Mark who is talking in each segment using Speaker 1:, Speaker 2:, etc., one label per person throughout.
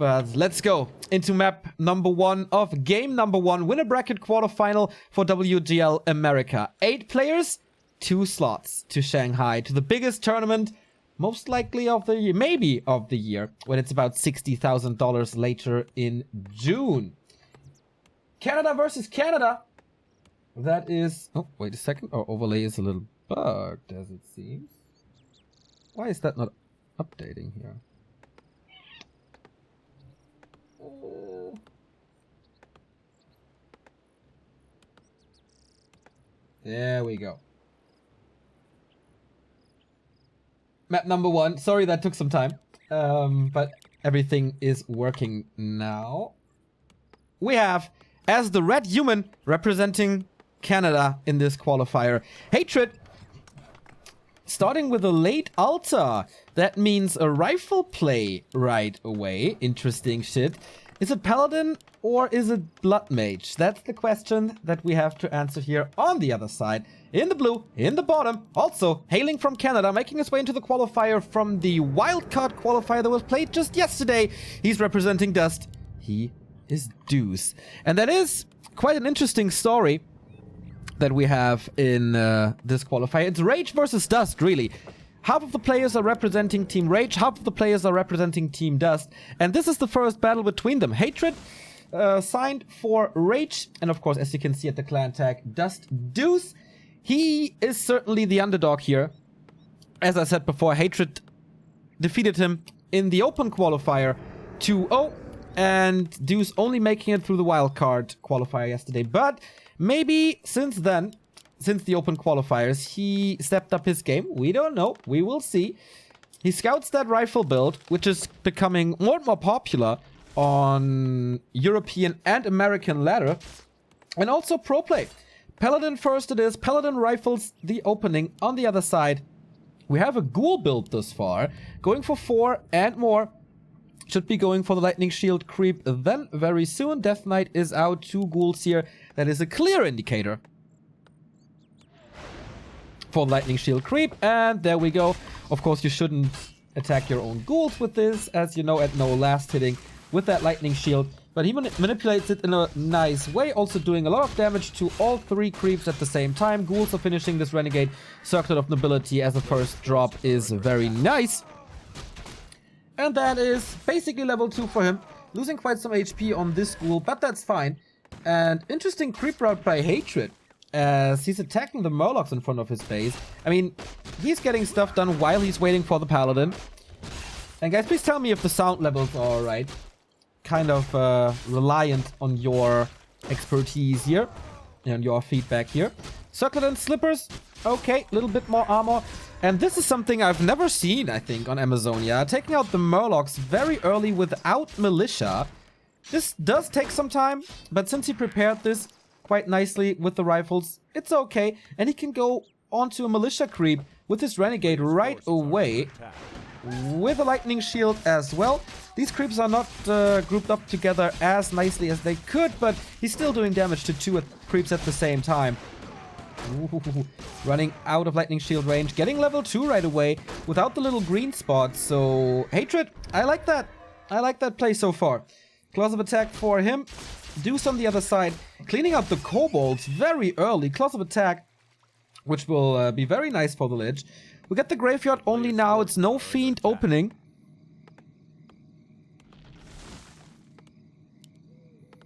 Speaker 1: But let's go into map number 1 of game number 1. Winner bracket quarterfinal for WGL America. 8 players, 2 slots to Shanghai, to the biggest tournament, most likely of the year, maybe of the year, when it's about $60,000 later in June. Canada versus Canada. That is... Oh, wait a second. Our overlay is a little bugged, as it seems. Why is that not updating here? There we go. Map number 1. Sorry that took some time. But everything is working now. We have, as the red human representing Canada in this qualifier, htrt. Starting with a late altar. That means a rifle play right away. Interesting shit. Is it Paladin or is it Blood Mage? That's the question that we have to answer here on the other side. In the blue, in the bottom, also hailing from Canada, making his way into the qualifier from the wildcard qualifier that was played just yesterday. He's representing Dust. He is Deuce. And that is quite an interesting story that we have in this qualifier. It's Rage versus Dust, really. Half of the players are representing Team Rage, half of the players are representing Team Dust. And this is the first battle between them. htrt signed for Rage. And of course, as you can see at the clan tag, Dust Deuce. He is certainly the underdog here. As I said before, htrt defeated him in the open qualifier 2-0. And Deuce only making it through the wildcard qualifier yesterday. But maybe since then, since the open qualifiers, he stepped up his game. We don't know. We will see. He scouts that rifle build, which is becoming more and more popular on European and American ladder. And also pro play. Paladin first it is. Paladin rifles the opening. On the other side, we have a ghoul build thus far. Going for 4 and more. Should be going for the lightning shield creep then very soon. Death Knight is out. 2 ghouls here. That is a clear indicator for lightning shield creep. And there we go. Of course, you shouldn't attack your own ghouls with this, as you know, at no last hitting with that lightning shield. But he manipulates it in a nice way, also doing a lot of damage to all 3 creeps at the same time. Ghouls are finishing this Renegade Circlet of Nobility as a first drop is very nice. And that is basically level 2 for him. Losing quite some HP on this ghoul, but that's fine. And interesting creep route by htrt, as he's attacking the Murlocs in front of his base. I mean, he's getting stuff done while he's waiting for the Paladin. And guys, please tell me if the sound levels are alright. Kind of reliant on your expertise here and your feedback here. Circlet and Slippers. Okay, a little bit more armor. And this is something I've never seen, I think, on Amazonia. Taking out the Murlocs very early without Militia. This does take some time, but since he prepared this quite nicely with the rifles, it's okay. And he can go onto a Militia creep with his Renegade right away with a lightning shield as well. These creeps are not grouped up together as nicely as they could, but he's still doing damage to 2 creeps at the same time. Ooh, running out of lightning shield range, getting level 2 right away without the little green spot. So htrt, I like that. I like that play so far. Claws of attack for him. Deuce on the other side, cleaning out the kobolds very early. Claws of attack, which will be very nice for the Lich. We get the graveyard only now. It's no fiend opening.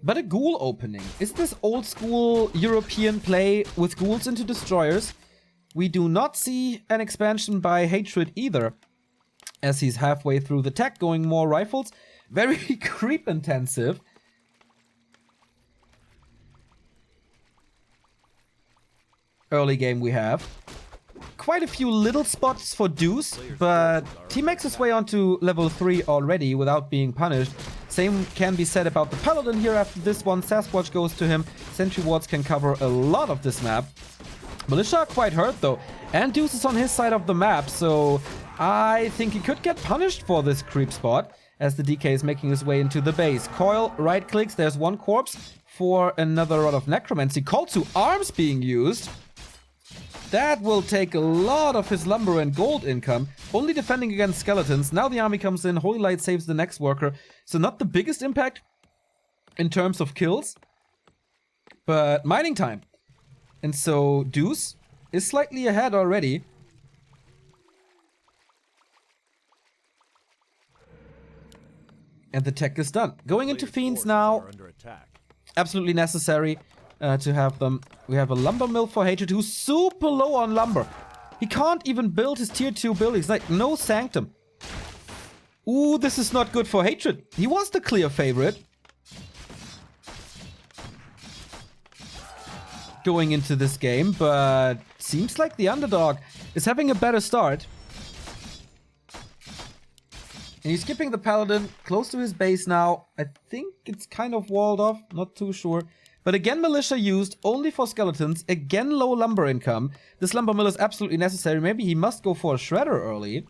Speaker 1: But a ghoul opening. Is this old school European play with ghouls into destroyers? We do not see an expansion by htrt either, as he's halfway through the tech, going more rifles. Very creep intensive. Early game we have. Quite a few little spots for Deuce, but he makes his way onto level 3 already without being punished. Same can be said about the Paladin here after this one. Sasquatch goes to him. Sentry wards can cover a lot of this map. Militia are quite hurt though, and Deuce is on his side of the map, so I think he could get punished for this creep spot as the DK is making his way into the base. Coil right clicks, there's 1 corpse for another rod of Necromancy. Call to arms being used. That will take a lot of his lumber and gold income. Only defending against skeletons. Now the army comes in. Holy Light saves the next worker. So not the biggest impact in terms of kills, but mining time. And so Deuce is slightly ahead already. And the tech is done. Going into Fiends now. Absolutely necessary to have them. We have a lumber mill for Hatred who's super low on lumber. He can't even build his tier 2 buildings. Like, no Sanctum. Ooh, this is not good for Hatred. He was the clear favorite. Going into this game, but seems like the underdog is having a better start. And he's skipping the Paladin close to his base now. I think it's kind of walled off, not too sure. But again, Militia used only for skeletons. Again, low lumber income. This lumber mill is absolutely necessary. Maybe he must go for a shredder early.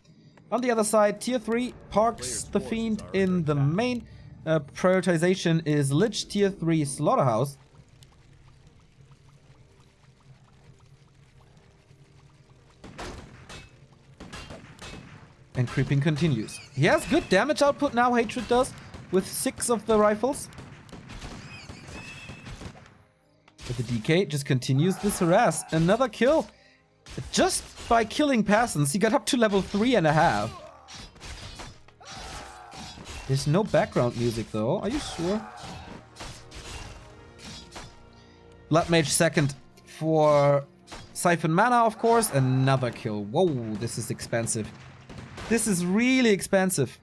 Speaker 1: On the other side, tier 3 parks the Fiend in the main. Prioritization is Lich tier 3 Slaughterhouse. And creeping continues. He has good damage output now, Hatred does, with 6 of the rifles. But the DK just continues this harass. Another kill. Just by killing Passants, he got up to level 3.5. There's no background music though, are you sure? Blood Mage second for Siphon Mana, of course. Another kill. Whoa, this is expensive. This is really expensive.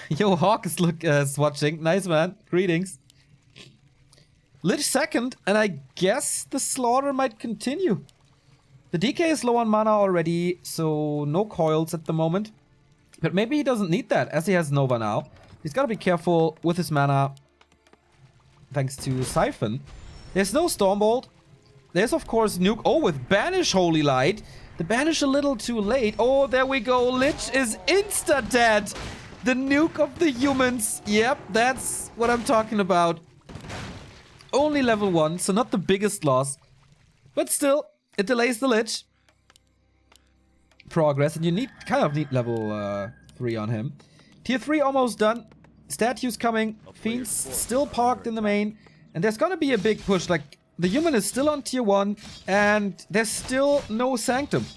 Speaker 1: Yo, Hawk is watching. Nice, man. Greetings. Lich second, and I guess the slaughter might continue. The DK is low on mana already, so no coils at the moment. But maybe he doesn't need that, as he has Nova now. He's gotta be careful with his mana, thanks to Siphon. There's no Stormbolt. There's, of course, Nuke. Oh, with Banish Holy Light. The Banish a little too late. Oh, there we go. Lich is insta-dead. The Nuke of the humans. Yep, that's what I'm talking about. Only level 1, so not the biggest loss. But still, it delays the Lich progress, and you kind of need level 3 on him. Tier 3 almost done. Statues coming. Fiends still parked in the main. And there's gonna be a big push. Like, the human is still on tier 1, and there's still no Sanctum.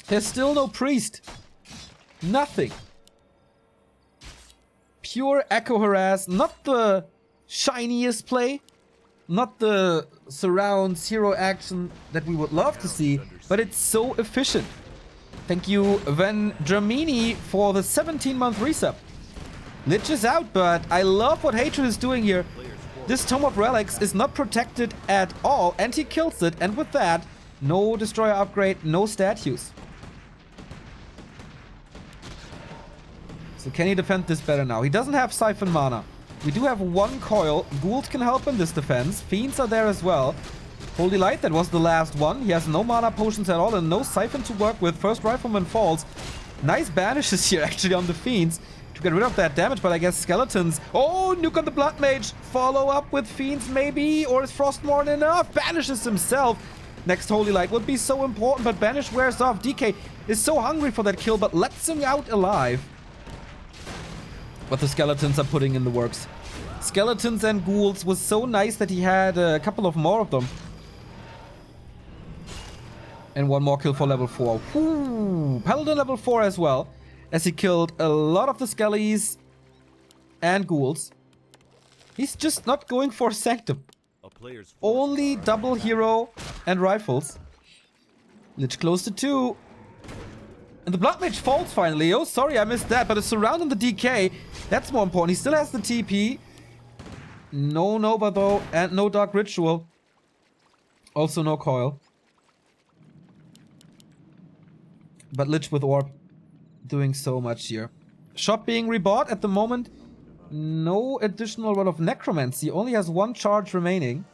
Speaker 1: There's still no Priest. Nothing. Pure Echo Harass. Not the shiniest play. Not the surround hero action that we would love to see, but it's so efficient. Thank you, Van Dramini, for the 17-month resub. Lich is out, but I love what Hatred is doing here. This Tome of Relics is not protected at all, and he kills it, and with that, no Destroyer upgrade, no statues. So can he defend this better now? He doesn't have Siphon Mana. We do have 1 coil. Ghouls can help in this defense. Fiends are there as well. Holy Light, that was the last one. He has no mana potions at all and no Siphon to work with. First Rifleman falls. Nice banishes here actually on the Fiends to get rid of that damage, but I guess Skeletons. Oh, Nuke on the Blood Mage. Follow up with Fiends maybe, or is Frostmourne enough? Banishes himself. Next Holy Light would be so important, but Banish wears off. DK is so hungry for that kill, but lets him out alive. But the Skeletons are putting in the works. Skeletons and Ghouls was so nice that he had a couple of more of them. And 1 more kill for level 4. Whew. Paladin level 4 as well, as he killed a lot of the Skellies and Ghouls. He's just not going for Sanctum. Only double hero and rifles. Lich close to 2. And the Blood Mage falls finally. Oh, sorry, I missed that. But it's surrounding the DK. That's more important. He still has the TP. No Nova, though. And no Dark Ritual. Also no Coil. But Lich with Orb. Doing so much here. Shop being rebought at the moment. No additional run of Necromancy. Only has 1 charge remaining.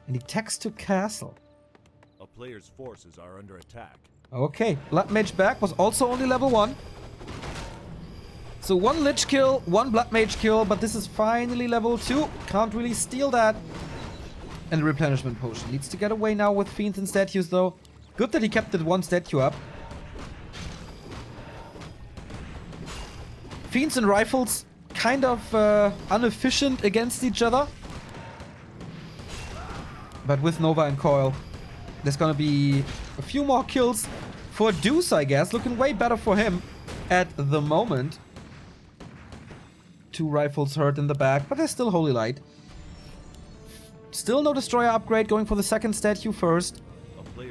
Speaker 1: And he takes to Castle.
Speaker 2: A player's forces are under attack.
Speaker 1: Okay, Blood Mage back was also only level 1. So 1 Lich kill, 1 Blood Mage kill, but this is finally level 2. Can't really steal that. And a replenishment potion. Needs to get away now with Fiends and Statues though. Good that he kept that 1 statue up. Fiends and Rifles kind of inefficient against each other. But with Nova and Coil, there's gonna be a few more kills for Deuce, I guess. Looking way better for him at the moment. 2 rifles hurt in the back, but there's still Holy Light. Still no Destroyer upgrade, going for the second statue first.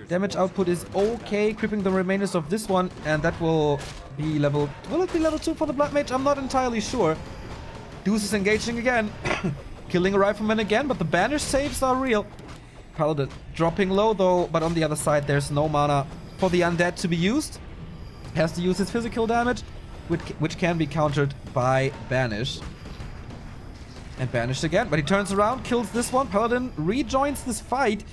Speaker 1: Damage output is okay, creeping the remainders of this one, and that will be level... Will it be level 2 for the Blood Mage? I'm not entirely sure. Deuce is engaging again. Killing a Rifleman again, but the banish saves are real. Paladin dropping low though, but on the other side there's no mana for the Undead to be used. Has to use his physical damage, which can be countered by Banish. And Banished again, but he turns around, kills this one. Paladin rejoins this fight.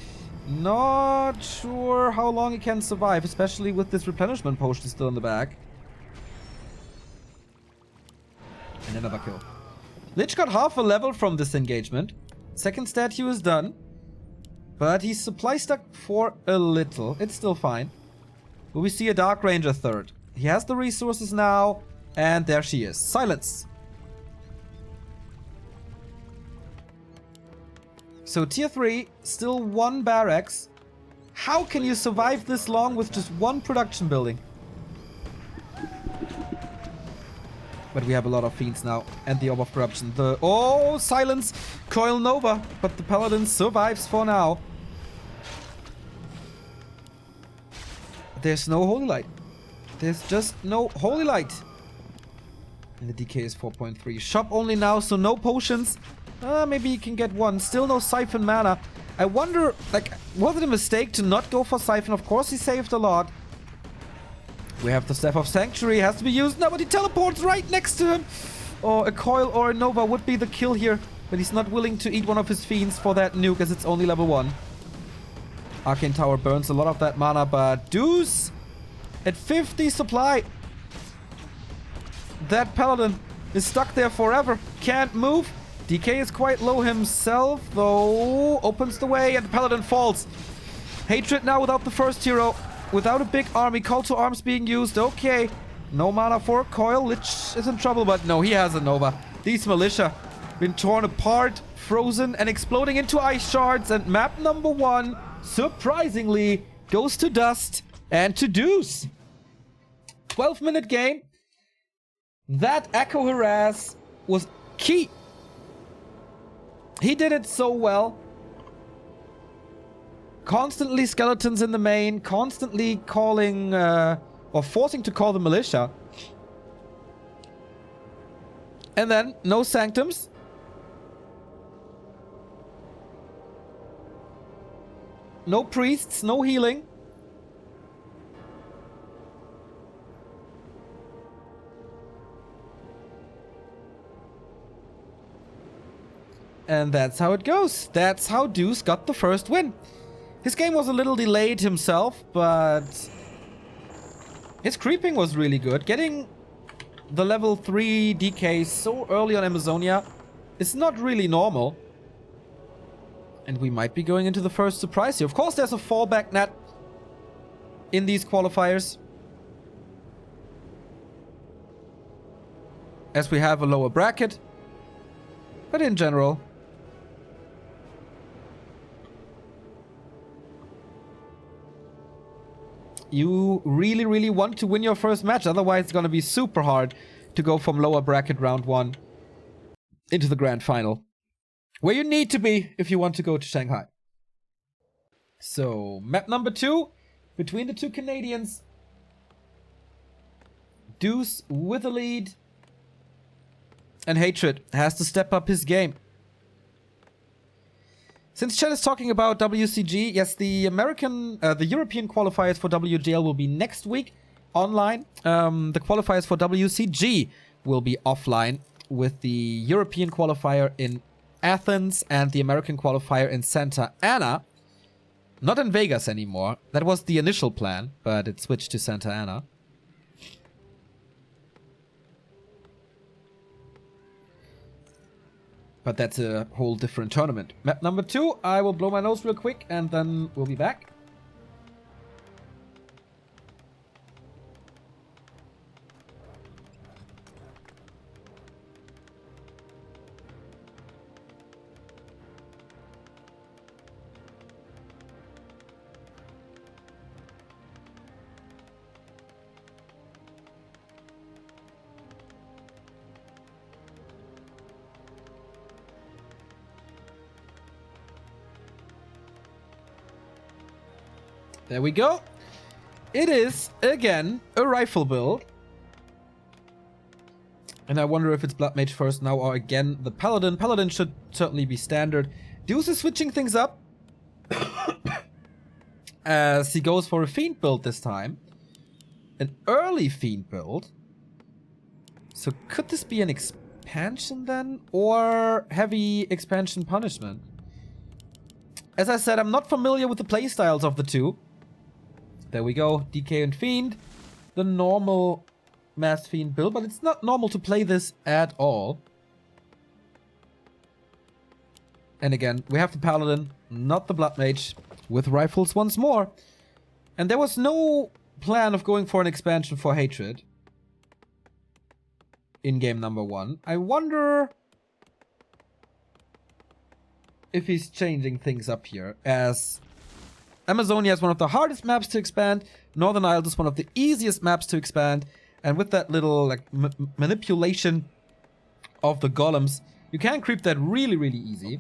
Speaker 1: Not sure how long he can survive, especially with this replenishment potion still in the back. And another kill. Lich got half a level from this engagement. Second statue is done. But he's supply stuck for a little. It's still fine. But we see a Dark Ranger third. He has the resources now. And there she is. Silence. So tier 3, still 1 barracks. How can you survive this long with just 1 production building? But we have a lot of Fiends now. And the Orb of Corruption. Oh, silence! Coil Nova. But the Paladin survives for now. There's no Holy Light. There's just no Holy Light. And the DK is 4.3. Shop only now, so no potions. Maybe you can get 1. Still no Siphon mana. I wonder, like, was it a mistake to not go for Siphon? Of course he saved a lot. We have the Staff of Sanctuary. Has to be used. Nobody teleports right next to him. Or a Coil or a Nova would be the kill here. But he's not willing to eat one of his Fiends for that nuke as it's only level 1. Arcane Tower burns a lot of that mana, but Deuce at 50 supply. That Paladin is stuck there forever. Can't move. DK is quite low himself, though. Opens the way and the Paladin falls. Hatred now without the first hero. Without a big army. Call to arms being used. Okay. No mana for Coil. Lich is in trouble, but no, he has a Nova. These militia been torn apart, frozen, and exploding into ice shards. And map number 1, surprisingly, goes to dust and to Deuce. 12-minute game. That Echo Harass was key. He did it so well. Constantly skeletons in the main, constantly calling or forcing to call the militia. And then no sanctums. No priests, no healing. And that's how it goes. That's how Deuce got the first win. His game was a little delayed himself, but his creeping was really good. Getting the level 3 DK so early on Amazonia is not really normal. And we might be going into the first surprise here. Of course, there's a fallback net in these qualifiers, as we have a lower bracket. But in general, you really, really want to win your first match. Otherwise, it's going to be super hard to go from lower bracket round 1 into the grand final, where you need to be if you want to go to Shanghai. So, map number 2, between the 2 Canadians. Deuce with the lead. And Hatred has to step up his game. Since Chat is talking about WCG, yes, the European qualifiers for WGL will be next week online. The qualifiers for WCG will be offline, with the European qualifier in Athens and the American qualifier in Santa Ana. Not in Vegas anymore. That was the initial plan, but it switched to Santa Ana. But that's a whole different tournament. Map number 2, I will blow my nose real quick and then we'll be back. There we go. It is, again, a rifle build. And I wonder if it's Blood Mage first now or again the Paladin. Paladin should certainly be standard. Deuce is switching things up. As he goes for a Fiend build this time. An early Fiend build. So could this be an expansion then? Or heavy expansion punishment? As I said, I'm not familiar with the playstyles of the two. There we go. DK and Fiend. The normal Mass Fiend build, but it's not normal to play this at all. And again, we have the Paladin, not the Blood Mage, with rifles once more. And there was no plan of going for an expansion for Hatred in game number 1. I wonder if he's changing things up here, as Amazonia is one of the hardest maps to expand, Northern Isles is one of the easiest maps to expand, and with that little like manipulation of the golems, you can creep that really, really easy.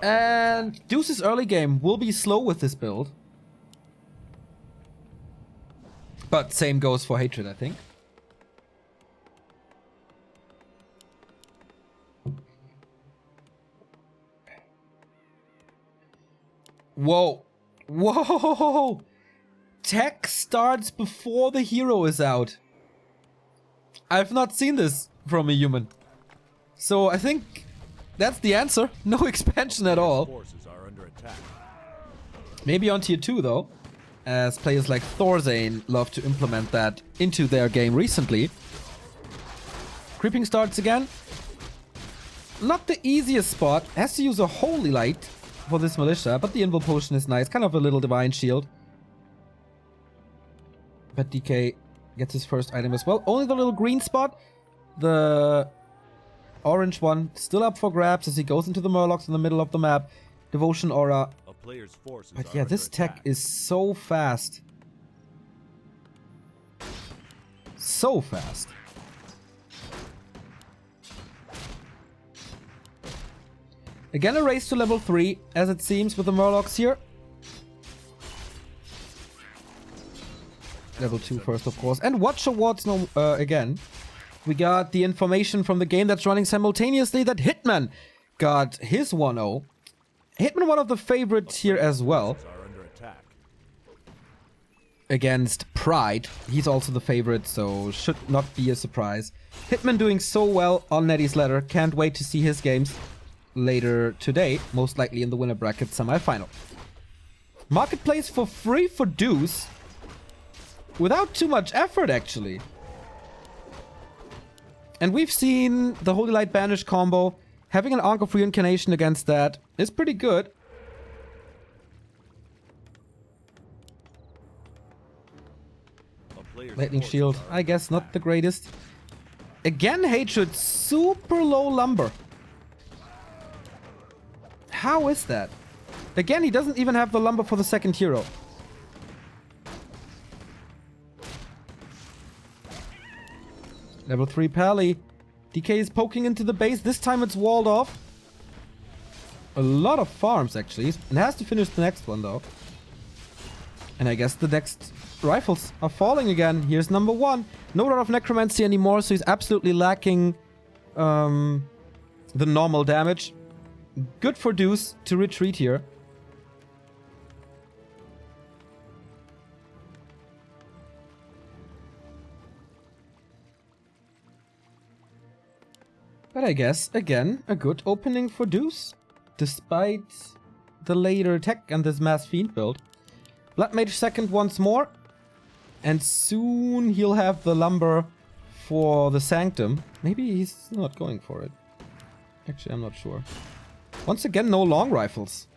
Speaker 1: And Deuce's early game will be slow with this build. But same goes for Hatred, I think. Whoa. Whoa! Tech starts before the hero is out. I've not seen this from a human. So I think that's the answer. No expansion at all. Maybe on tier 2 though, as players like Thorzane love to implement that into their game recently. Creeping starts again. Not the easiest spot. Has to use a Holy Light for this Militia, but the Invul Potion is nice. Kind of a little Divine Shield. But DK gets his first item as well. Only the little green spot. The orange one still up for grabs as he goes into the Murlocs in the middle of the map. Devotion Aura. But yeah, this tech is so fast. So fast. Again, a race to level 3, as it seems, with the Murlocs here. Level 2 first, of course. And Watch Awards again. We got the information from the game that's running simultaneously that Hitman got his 1-0. Hitman, one of the favorites here as well. Against Pride. He's also the favorite, so should not be a surprise. Hitman doing so well on Netty's ladder. Can't wait to see his games later today. Most likely in the winner bracket semi-final. Marketplace for free for Deuce. Without too much effort, actually. And we've seen the Holy Light Banish combo. Having an Ankh of Reincarnation against that is pretty good. Lightning Shield, I guess not the greatest. Again, Hatred, super low lumber. How is that? Again, he doesn't even have the lumber for the second hero. Level 3 Pally. DK is poking into the base. This time it's walled off. A lot of farms, actually. And has to finish the next one, though. And I guess the next rifles are falling again. Here's number 1. No run of Necromancy anymore, so he's absolutely lacking the normal damage. Good for Deuce to retreat here. But I guess, again, a good opening for Deuce. Despite the later tech and this Mass Fiend build. Blood Mage second once more. And soon he'll have the lumber for the Sanctum. Maybe he's not going for it. Actually, I'm not sure. Once again, no long rifles.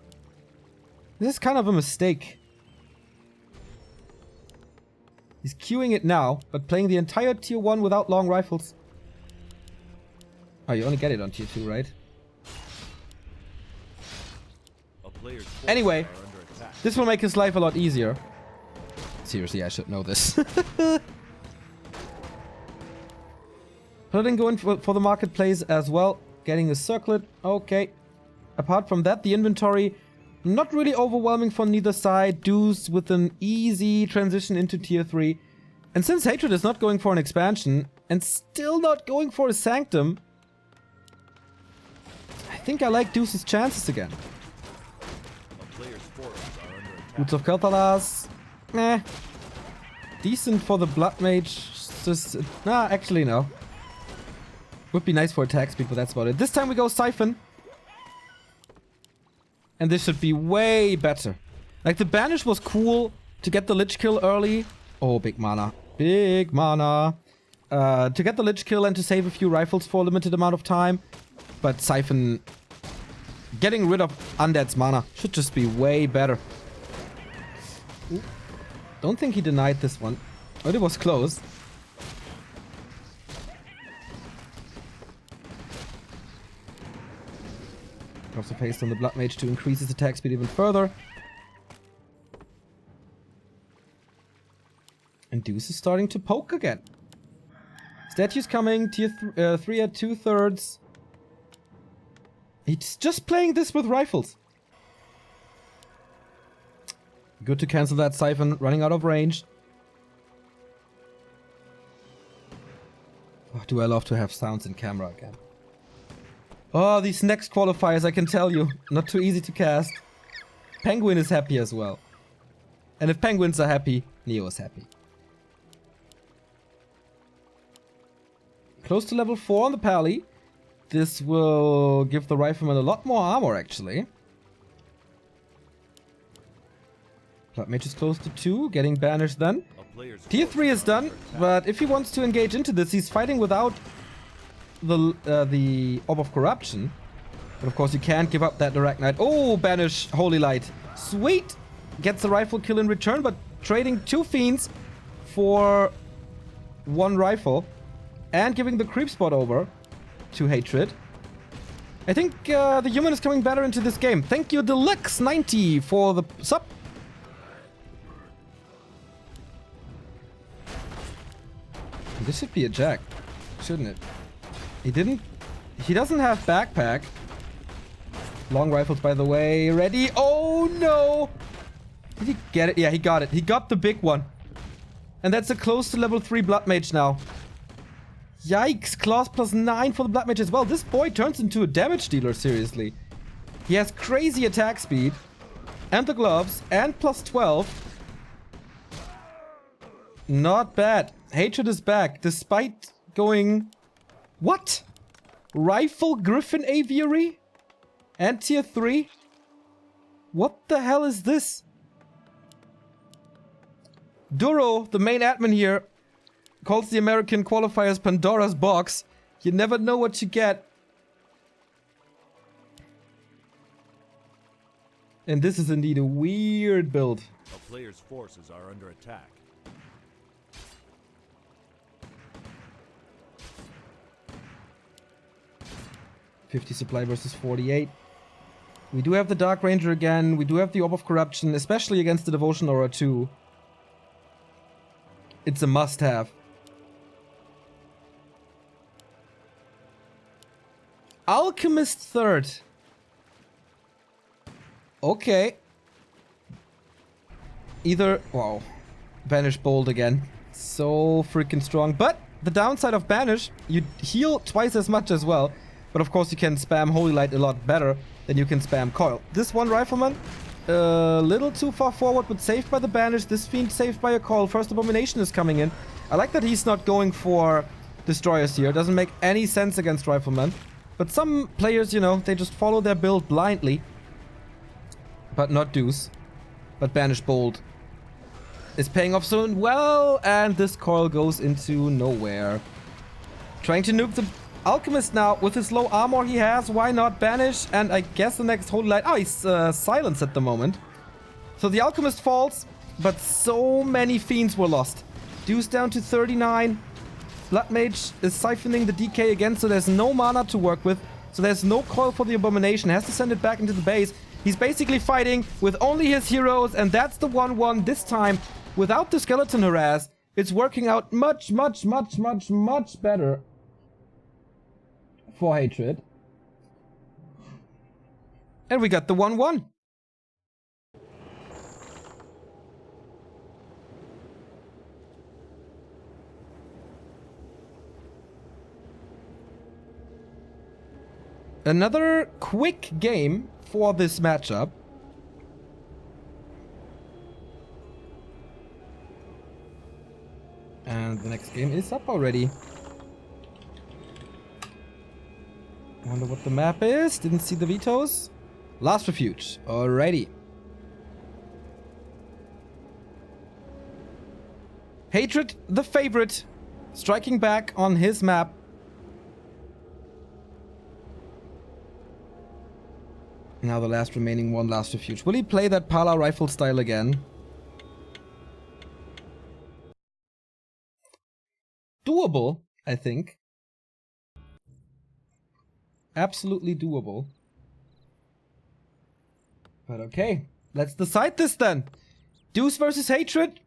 Speaker 1: This is kind of a mistake. He's queuing it now, but playing the entire tier 1 without long rifles. Oh, you only get it on tier 2, right? Anyway, this will make his life a lot easier. Seriously, I should know this. Paladin going for the marketplace as well. Getting a circlet. Okay. Apart from that, the inventory Not really overwhelming for neither side. Deuce with an easy transition into tier 3. And since Hatred is not going for an expansion, and still not going for a Sanctum, I think I like Deuce's chances again.
Speaker 2: A player's forces are under attack.
Speaker 1: Boots of Kel'Thalas, meh. Decent for the Blood Mage, just, nah, actually no. Would be nice for attack speed, but that's about it. This time we go Siphon. And this should be way better. Like, the Banish was cool to get the Lich kill early. Oh, big mana. Big mana. To get the Lich kill and to save a few rifles for a limited amount of time. But Siphon getting rid of Undead's mana should just be way better. Ooh. Don't think he denied this one. But it was close. Also paste on the Blood Mage to increase his attack speed even further. And Deuce is starting to poke again. Statues coming, tier 3 at 2/3. He's just playing this with rifles. Good to cancel that Siphon, running out of range. Oh, do I love to have sounds in camera again. Oh, these next qualifiers, I can tell you, not too easy to cast. Penguin is happy as well. And if penguins are happy, Neo is happy. Close to level 4 on the Pally. This will give the Rifleman a lot more armor, actually. Blood Mage is close to 2, getting banished then. Tier 3 is done, but if he wants to engage into this, he's fighting without the Orb of Corruption. But of course you can't give up that Direct Knight. Oh, banish Holy Light. Sweet! Gets the rifle kill in return, but trading 2 Fiends for 1 rifle. And giving the creep spot over to Hatred. I think the human is coming better into this game. Thank you, Deluxe90, for the sub. This should be a Jack, shouldn't it? He doesn't have backpack. Long rifles, by the way. Ready? Oh no! Did he get it? Yeah, he got it. He got the big one. And that's a close to level 3 Blood Mage now. Yikes, class +9 for the Blood Mage as well. This boy turns into a damage dealer, seriously. He has crazy attack speed. And the gloves. And +12. Not bad. Hatred is back, despite going... What? Rifle Griffin Aviary? And tier 3? What the hell is this? Duro, the main admin here, calls the American Qualifiers Pandora's box. You never know what you get. And this is indeed a weird build.
Speaker 2: A player's forces are under attack.
Speaker 1: .50 supply versus 48. We do have the Dark Ranger again. We do have the Orb of Corruption, especially against the Devotion Aura 2. It's a must-have. Alchemist 3rd. Okay. Either... Wow. Banish Bolt again. So freaking strong. But the downside of Banish, you heal twice as much as well. But of course you can spam Holy Light a lot better than you can spam Coil. This one Rifleman, a little too far forward, but saved by the Banish. This Fiend saved by a Coil. First Abomination is coming in. I like that he's not going for Destroyers here. Doesn't make any sense against Rifleman. But some players, you know, they just follow their build blindly. But not Deuce. But Banish Bolt is paying off soon. Well, and this Coil goes into nowhere. Trying to nuke the Alchemist now. With his low armor he has, why not Banish? And I guess the next Holy Light... Oh, he's silenced at the moment. So the Alchemist falls, but so many Fiends were lost. Deuce down to 39. Blood Mage is siphoning the DK again, so there's no mana to work with. So there's no Coil for the Abomination. Has to send it back into the base. He's basically fighting with only his heroes, and that's the 1-1 this time. Without the Skeleton Harass, it's working out much better for Hatred. And we got the 1-1. Another quick game for this matchup. And the next game is up already. Wonder what the map is. Didn't see the vetoes. Last Refuge. Alrighty. Hatred, the favorite, striking back on his map. Now the last remaining one, Last Refuge. Will he play that Pala rifle style again? Doable, I think. Absolutely doable. But okay, let's decide this then. Deuce versus Hatred.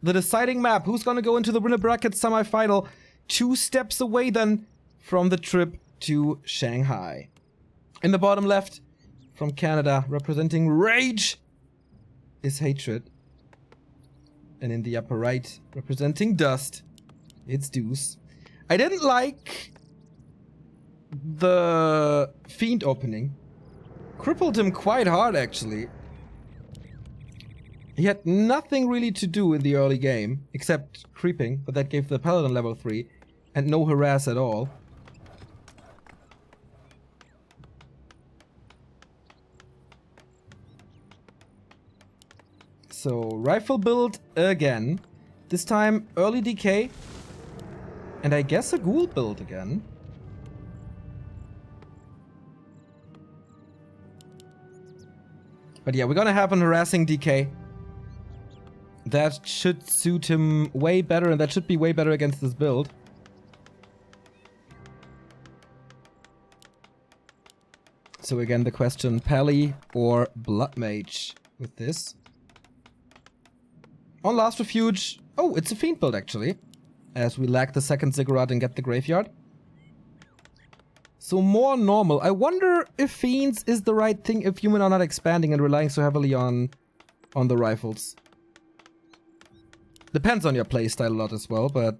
Speaker 1: The deciding map. Who's gonna go into the winner bracket semi-final? 2 steps away then from the trip to Shanghai. In the bottom left, from Canada, representing Rage, is Hatred. And in the upper right, representing Dust, it's Deuce. I didn't like the Fiend opening. Crippled him quite hard, actually. He had nothing really to do in the early game, except creeping, but that gave the Paladin level 3, and no harass at all. So, rifle build again. This time, early DK. And I guess a ghoul build again. But yeah, we're gonna have an harassing DK. That should suit him way better, and that should be way better against this build. So again, the question, Pally or Blood Mage with this. On Last Refuge, oh, it's a Fiend build actually, as we lack the second Ziggurat and get the Graveyard. So more normal. I wonder if Fiends is the right thing if human are not expanding and relying so heavily on the rifles. Depends on your playstyle a lot as well, but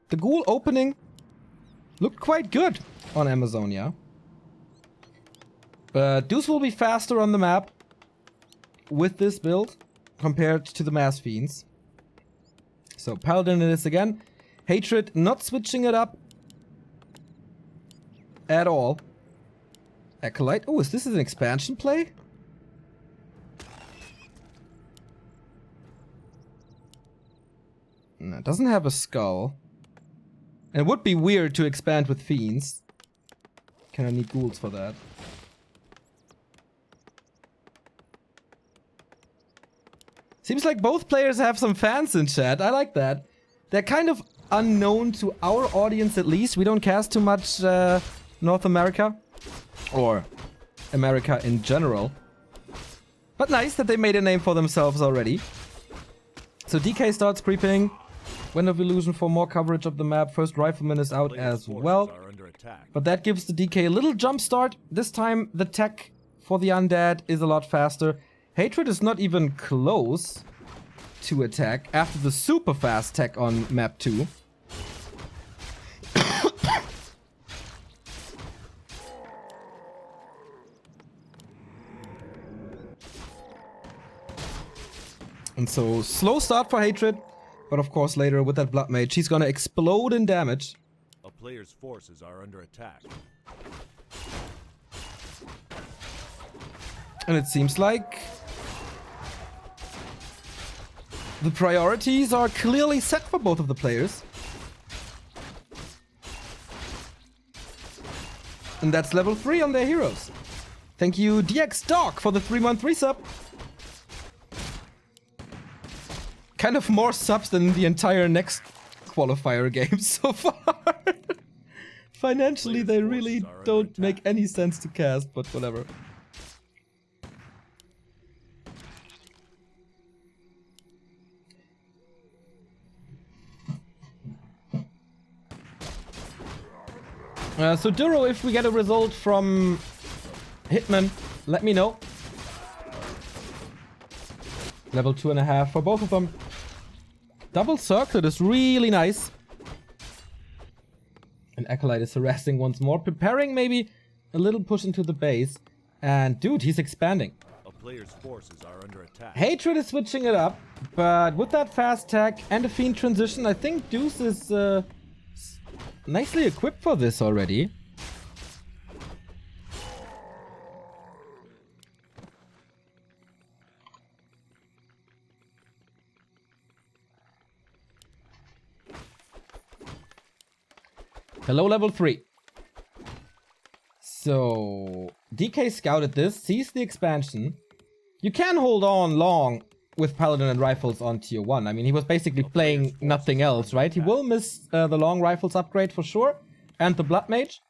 Speaker 1: the Ghoul opening looked quite good on Amazonia. But Deuce will be faster on the map with this build compared to the Mass Fiends. So Paladin it is again. Hatred not switching it up at all. Acolyte. Oh, is this an expansion play? No, it doesn't have a skull. And it would be weird to expand with Fiends. Kinda need ghouls for that. Seems like both players have some fans in chat. I like that. They're kind of unknown to our audience at least. We don't cast too much North America. Or America in general. But nice that they made a name for themselves already. So DK starts creeping. Wind of Illusion for more coverage of the map. First Rifleman is out as well. But that gives the DK a little jump start. This time the tech for the Undead is a lot faster. Hatred is not even close to attack after the super fast tech on map 2. And so, slow start for Hatred, but of course later with that Blood Mage, he's gonna explode in damage.
Speaker 2: A player's forces are under attack.
Speaker 1: And it seems like the priorities are clearly set for both of the players. And that's level 3 on their heroes. Thank you, DX Dog, for the 3-month resub. Kind of more subs than the entire next qualifier game so far. Financially, they really don't make any sense to cast, but whatever. So Duro, if we get a result from Hitman, let me know. Level 2.5 for both of them. Double circlet is really nice. And Acolyte is harassing once more, preparing maybe a little push into the base. And dude, he's expanding.
Speaker 2: A player's forces are under attack.
Speaker 1: Hatred is switching it up, but with that fast tech and a Fiend transition, I think Deuce is nicely equipped for this already. Hello, level 3. So, DK scouted this, sees the expansion. You can hold on long with Paladin and Rifles on tier 1. I mean, he was basically playing nothing else, right? He will miss the long Rifles upgrade for sure. And the Blood Mage.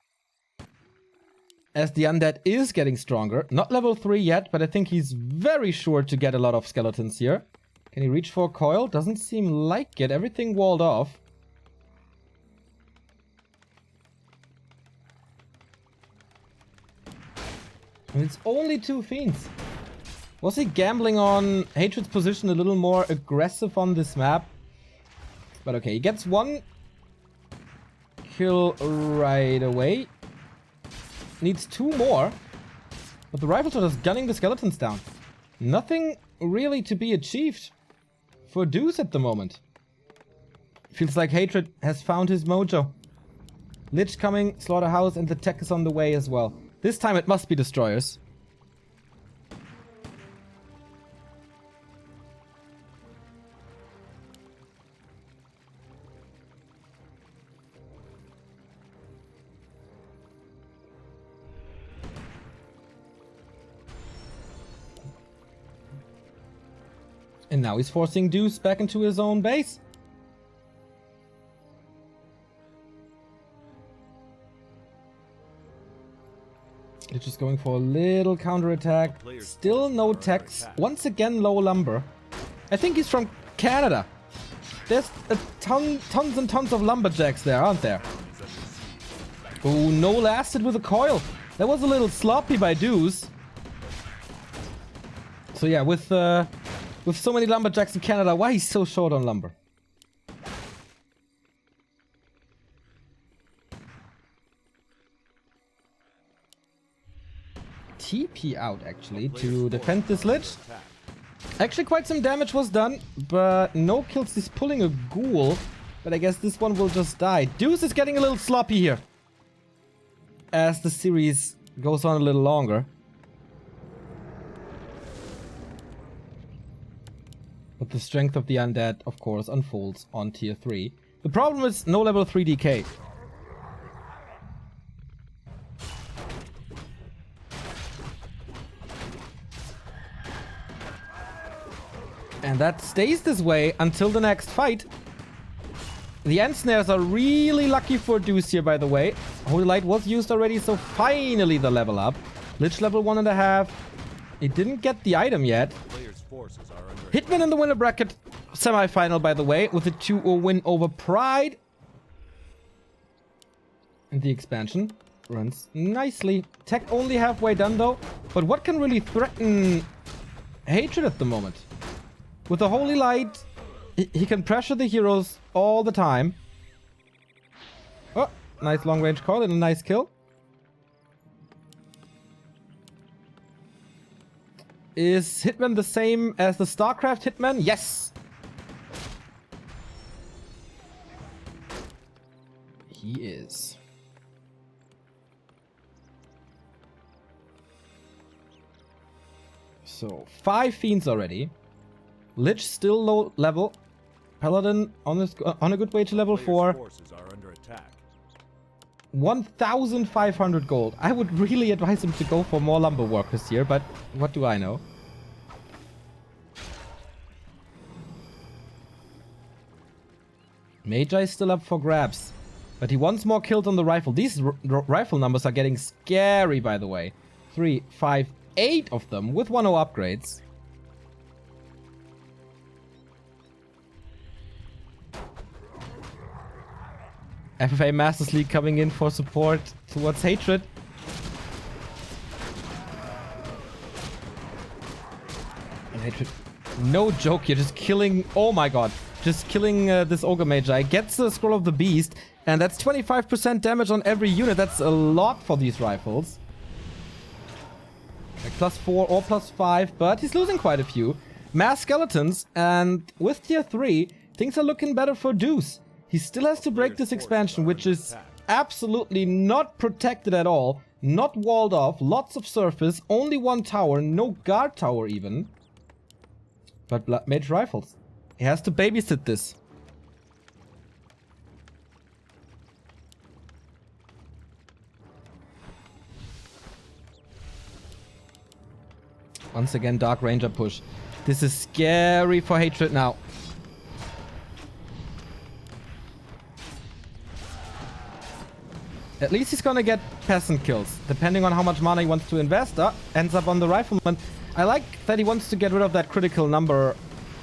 Speaker 1: As the Undead is getting stronger. Not level 3 yet, but I think he's very sure to get a lot of skeletons here. Can he reach for a coil? Doesn't seem like it. Everything walled off. And it's only 2 Fiends. Was he gambling on Hatred's position a little more aggressive on this map? But okay, he gets 1 kill right away. Needs 2 more. But the Rifles are just gunning the skeletons down. Nothing really to be achieved for Deuce at the moment. Feels like Hatred has found his mojo. Lich coming, Slaughterhouse, and the tech is on the way as well. This time it must be destroyers. And now he's forcing Deuce back into his own base. They're just going for a little counterattack. Still no techs. Once again, low lumber. I think he's from Canada. There's tons and tons of lumberjacks there, aren't there? Oh, no lasted with a coil. That was a little sloppy by Deuce. So yeah, with so many lumberjacks in Canada, why he's so short on lumber? TP out actually to defend this Lich. Actually quite some damage was done, but no kills. He's pulling a ghoul, but I guess this one will just die. Deuce is getting a little sloppy here as the series goes on a little longer. But the strength of the Undead, of course, unfolds on tier 3. The problem is no level 3 DK. And that stays this way until the next fight. The end snares are really lucky for Deuce here, by the way. Holy Light was used already, so finally the level up. Lich level 1.5. He didn't get the item yet. Hitman in the winner bracket semi-final, by the way, with a 2-0 win over Pride. And the expansion runs nicely. Tech only halfway done, though. But what can really threaten Hatred at the moment? With the Holy Light, he can pressure the heroes all the time. Oh, nice long-range call and a nice kill. Is Hitman the same as the StarCraft Hitman? Yes! He is. So, 5 Fiends already. Lich still low level. Paladin on a good way to level 4. 1,500 gold. I would really advise him to go for more lumber workers here, but what do I know? Magi is still up for grabs, but he wants more kills on the rifle. These rifle numbers are getting scary, by the way. 3, 5, 8 of them with 1-0 upgrades. FFA Masters League coming in for support towards Hatred. And Hatred, no joke, you're just killing, oh my god, just killing this Ogre Magi. Gets the Scroll of the Beast, And that's 25% damage on every unit. That's a lot for these rifles. Like +4 or +5, but he's losing quite a few. Mass skeletons, and with tier 3, things are looking better for Deuce. He still has to break this expansion, which is absolutely not protected at all. Not walled off, lots of surface, only one tower, no guard tower even. But Blood Mage rifles. He has to babysit this. Once again, Dark Ranger push. This is scary for Hatred now. At least he's gonna get peasant kills, depending on how much mana he wants to invest. Ends up on the rifleman. I like that he wants to get rid of that critical number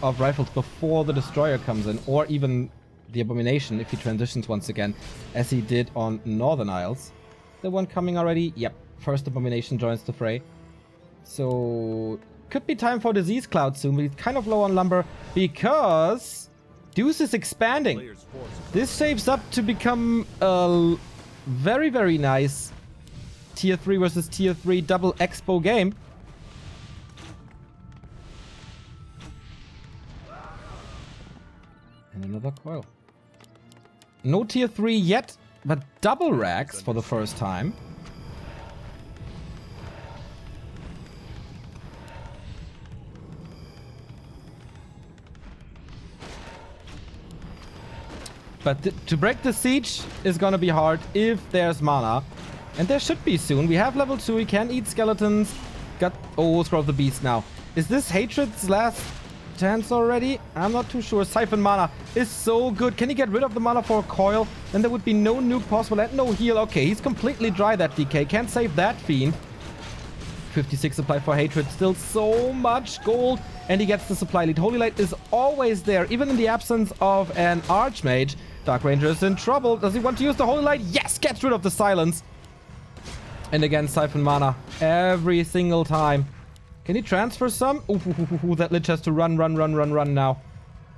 Speaker 1: of rifles before the destroyer comes in, or even the abomination if he transitions once again, as he did on Northern Isles. The one coming already? Yep, first abomination joins the fray. So could be time for Disease Cloud soon, but he's kind of low on lumber because Deuce is expanding. This shapes up to become a very, very nice tier 3 versus tier 3 double expo game. And another coil. No tier 3 yet, but double racks for the first time. But to break the siege is gonna be hard if there's mana. And there should be soon. We have level 2, we can eat skeletons. Oh, Scroll of the Beast now. Is this Hatred's last chance already? I'm not too sure. Siphon mana is so good. Can he get rid of the mana for a coil? Then there would be no nuke possible and no heal. Okay, he's completely dry, that DK. Can't save that fiend. 56 supply for Hatred. Still so much gold. And he gets the supply lead. Holy Light is always there, even in the absence of an Archmage. Dark Ranger is in trouble. Does he want to use the Holy Light? Yes! Gets rid of the silence. And again, Siphon mana. Every single time. Can he transfer some? Ooh, that Lich has to run now.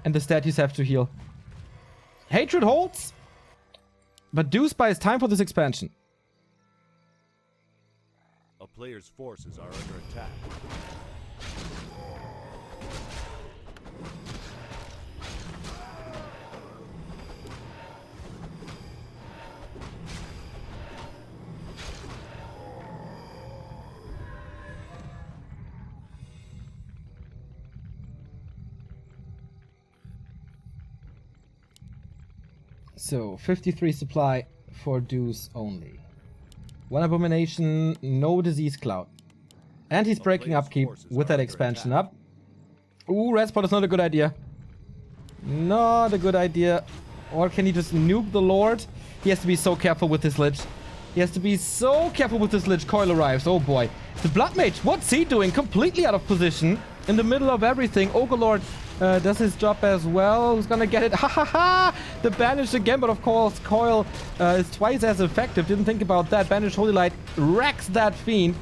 Speaker 1: And the statues have to heal. Hatred holds. But Deuce buys time for this expansion.
Speaker 2: A player's forces are under attack.
Speaker 1: So, 53 supply for Deuce only. One abomination, no disease cloud. And he's breaking upkeep with that expansion up. Ooh, red spot is not a good idea. Not a good idea. Or can he just nuke the Lord? He has to be so careful with this Lich. He has to be so careful with this Lich. Coil arrives. Oh boy. The Blood Mage, what's he doing? Completely out of position. In the middle of everything. Ogre Lord does his job as well. Who's gonna get it? Ha ha ha! The Banish again, but of course Coil is twice as effective. Didn't think about that. Banish Holy Light wrecks that fiend.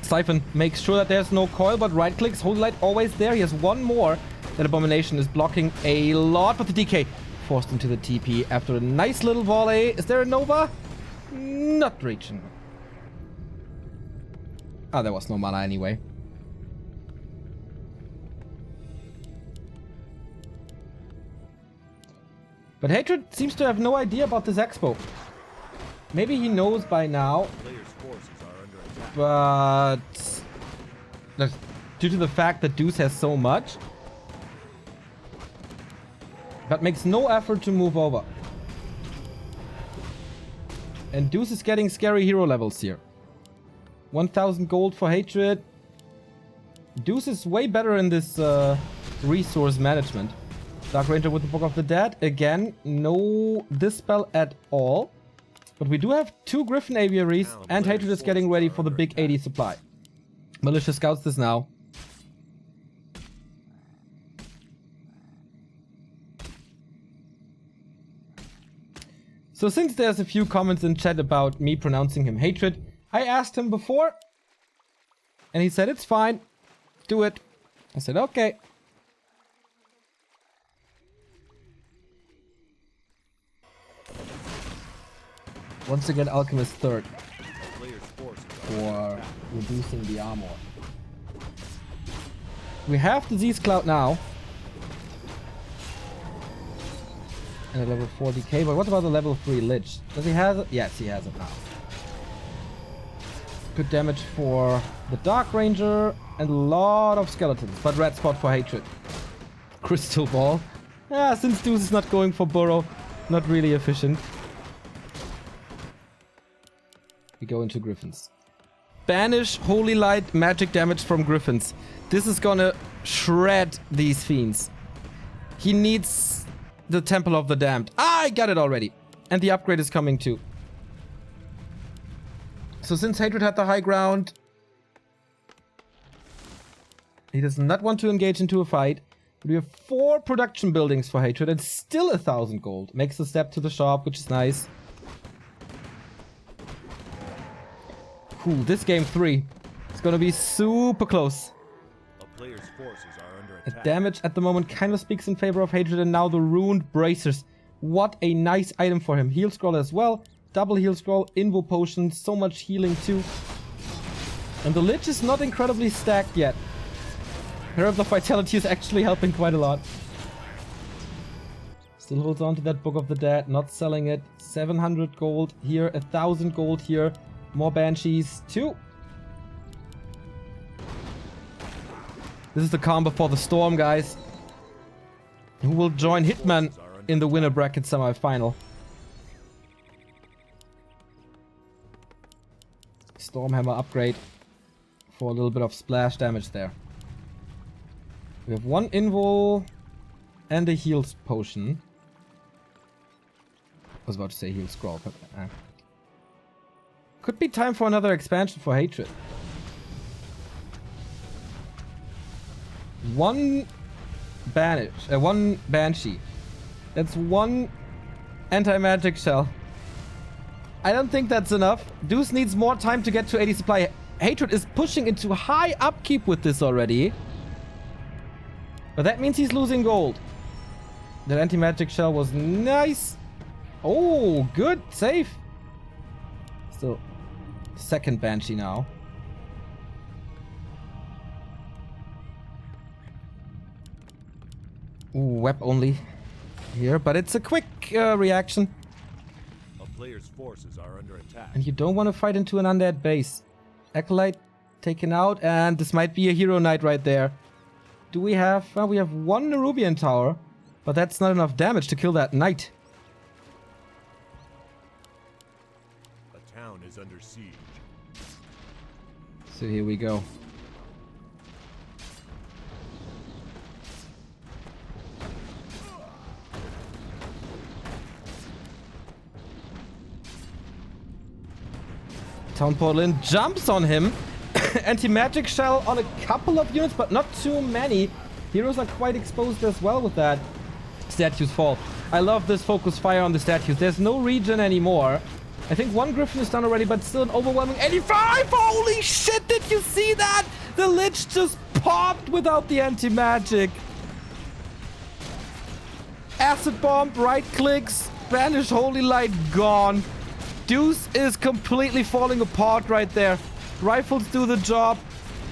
Speaker 1: Siphon makes sure that there's no Coil, but right clicks. Holy Light always there. He has one more. That abomination is blocking a lot, but the DK forced into the TP after a nice little volley. Is there a Nova? Not reaching. Ah, there was no mana anyway. But Hatred seems to have no idea about this expo. Maybe he knows by now. But due to the fact that Deuce has so much, but makes no effort to move over. And Deuce is getting scary hero levels here. 1000 gold for Hatred. Deuce is way better in this resource management. Dark Ranger with the Book of the Dead. Again, no dispel at all. But we do have 2 Griffin Aviaries, and Hatred is getting ready for the big 80 supply. Militia scouts this now. So since there's a few comments in chat about me pronouncing him Hatred, I asked him before, and he said it's fine, do it. I said okay. Once again, Alchemist third
Speaker 2: A player's forces are
Speaker 1: for reducing the armor. We have Disease Cloud now. And a level 4 decay, but what about the level 3 Lich? Does he have it? Yes, he has it now. Good damage for the Dark Ranger and a lot of skeletons, but red spot for Hatred. Crystal Ball. Ah, since Deuce is not going for Burrow, not really efficient. We go into Griffins. Banish Holy Light magic damage from Griffins. This is gonna shred these fiends. He needs the Temple of the Damned. Ah, I got it already. And the upgrade is coming too. So since Hatred had the high ground, he does not want to engage into a fight. But we have 4 production buildings for Hatred and still 1,000 gold. Makes a step to the shop, which is nice. Cool, this game 3 is gonna be super close.
Speaker 2: a player's forces are under
Speaker 1: The
Speaker 2: attack.
Speaker 1: damage at the moment kind of speaks in favor of Hatred, and now the Ruined Bracers. What a nice item for him. Heal Scroll as well. Double Heal Scroll, Invo Potion, so much healing too. And the Lich is not incredibly stacked yet. Herald of Vitality is actually helping quite a lot. Still holds on to that Book of the Dead, not selling it. 700 gold here, 1,000 gold here. More Banshees too. This is the calm before the storm, guys. Who will join Hitman in the winner bracket semi-final? Stormhammer upgrade for a little bit of splash damage there. We have 1 Invul and a heals potion. I was about to say heal scroll, but could be time for another expansion for Hatred. 1 Banish, 1 Banshee. That's 1 anti-magic shell. I don't think that's enough. Deuce needs more time to get to 80 supply. Hatred is pushing into high upkeep with this already. But that means he's losing gold. That anti-magic shell was nice. Oh, good save. Still, second Banshee now. Ooh, web only here, but it's a quick reaction.
Speaker 2: A player's forces are under attack.
Speaker 1: And you don't want to fight into an undead base. Acolyte taken out, and this might be a hero knight right there. Do we have... Well, we have 1 Nerubian tower, but that's not enough damage to kill that knight.
Speaker 2: A town is under siege.
Speaker 1: So here we go. Town Portal in jumps on him. Anti-magic shell on a couple of units, but not too many. Heroes are quite exposed as well with that. Statues fall. I love this focus fire on the statues. There's no regen anymore. I think 1 Griffin is done already, but still an overwhelming 85! Holy shit, did you see that? The Lich just popped without the anti-magic. Acid bomb, right clicks, Banish Holy Light, gone. Deuce is completely falling apart right there. Rifles do the job.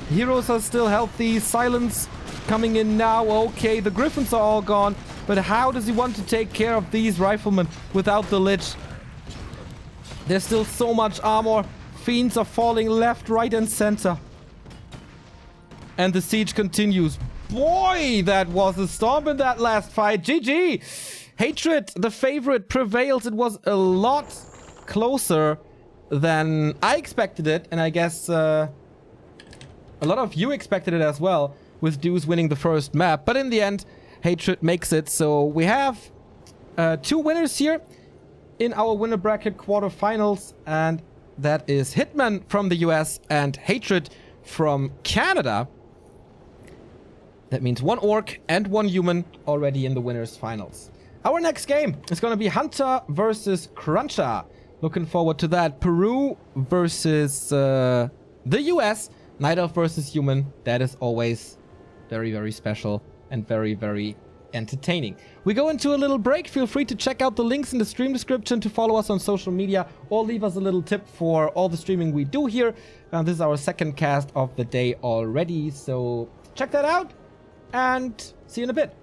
Speaker 1: Heroes are still healthy. Silence coming in now. Okay, the Griffins are all gone. But how does he want to take care of these riflemen without the Lich? There's still so much armor. Fiends are falling left, right, and center. And the siege continues. Boy, that was a storm in that last fight. GG! Hatred, the favorite, prevails. It was a lot closer than I expected it, and I guess a lot of you expected it as well, with Deuce winning the first map. But in the end, Hatred makes it. So we have 2 winners here in our winner bracket quarterfinals, and that is Hitman from the US and Hatred from Canada. That means 1 orc and 1 human already in the winners finals. Our next game is going to be Hunter versus Cruncher. Looking forward to that. Peru versus the US. Night Elf versus human. That is always very, very special and very, very entertaining. We go into a little break. Feel free to check out the links in the stream description, to follow us on social media, or leave us a little tip for all the streaming we do here. This is our second cast of the day already, so check that out and see you in a bit.